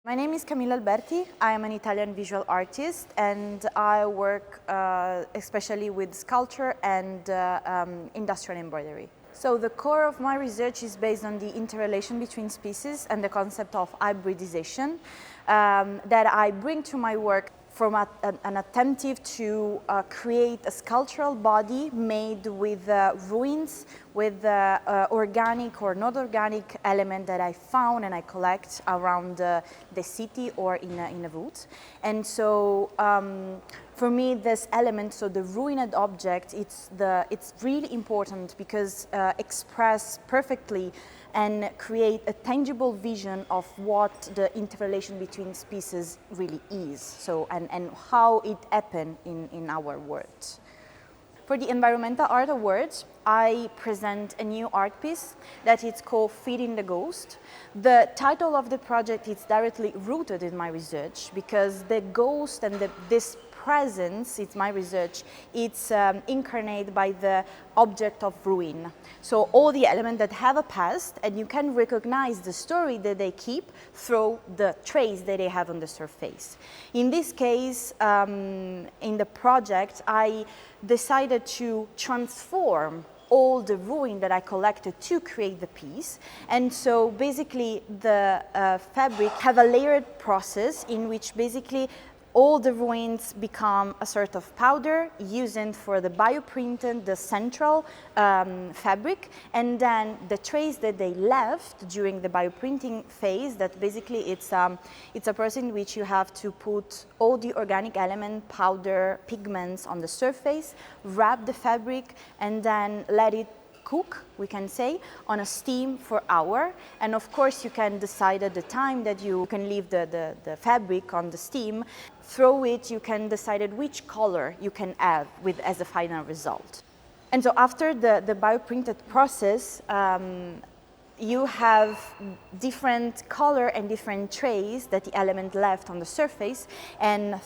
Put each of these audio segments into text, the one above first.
My name is Camilla Alberti. I am an Italian visual artist and I work especially with sculpture and industrial embroidery. So the core of my research is based on the interrelation between species and the concept of hybridization that I bring to my work from an attentive to create a sculptural body made with ruins, with organic or not organic element that I found and I collect around the city or in a woods. And so for me, this element, so the ruined object, it's really important because express perfectly and create a tangible vision of what the interrelation between species really is, so and how it happened in our world. For the Environmental Art Awards, I present a new art piece that is called Feeding the Ghost. The title of the project is directly rooted in my research because the ghost and this presence, it's my research, it's incarnated by the object of ruin. So all the elements that have a past, and you can recognize the story that they keep through the trace that they have on the surface. In this case, in the project, I decided to transform all the ruin that I collected to create the piece. And so basically the fabric have a layered process in which basically all the ruins become a sort of powder used for the bioprinting, the central fabric, and then the trace that they left during the bioprinting phase, that basically it's a process in which you have to put all the organic element, powder, pigments on the surface, wrap the fabric, and then let it cook, we can say, on a steam for hour. And of course you can decide at the time that you can leave the fabric on the steam. Through it you can decide which color you can have with as a final result. And so after the bioprinted process, you have different color and different trace that the element left on the surface, and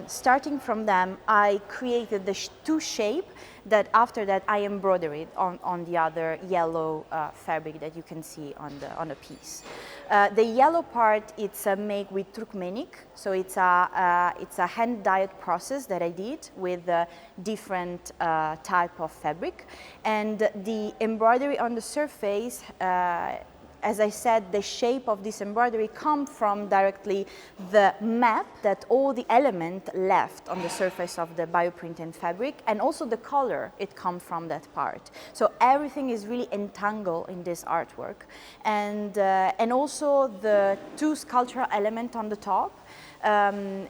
starting from them I created the two shape that after that I embroidered on the other yellow fabric that you can see on the piece. The yellow part, it's made with Turkmenic, so it's a hand-dyed process that I did with different type of fabric, and the embroidery on the surface, as I said, the shape of this embroidery comes from directly the map that all the element left on the surface of the bioprinted fabric, and also the color, it comes from that part. So everything is really entangled in this artwork. And also the two sculptural elements on the top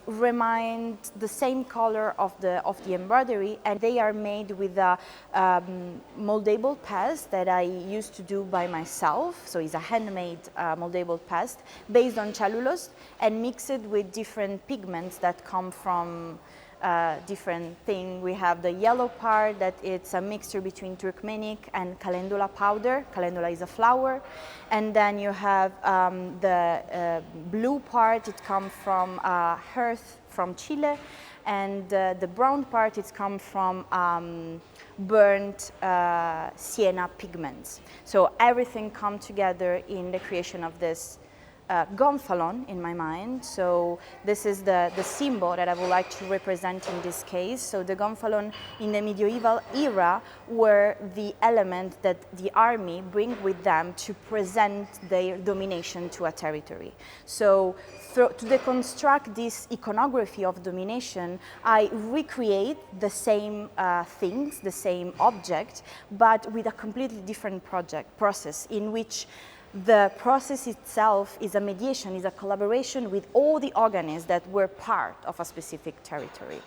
remind the same color of the embroidery, and they are made with a moldable past that I used to do by myself. So it's a handmade moldable past based on cellulose and mixed with different pigments that come from different things. We have the yellow part that it's a mixture between Turkmenic and calendula powder. Calendula is a flower. And then you have the blue part, it comes from earth from Chile. And the brown part, it comes from burnt sienna pigments. So everything comes together in the creation of this gonfalon in my mind. So this is the symbol that I would like to represent in this case. So the gonfalon in the medieval era were the element that the army bring with them to present their domination to a territory. So to deconstruct this iconography of domination, I recreate the same things, the same object, but with a completely different process in which the process itself is a mediation, is a collaboration with all the organisms that were part of a specific territory.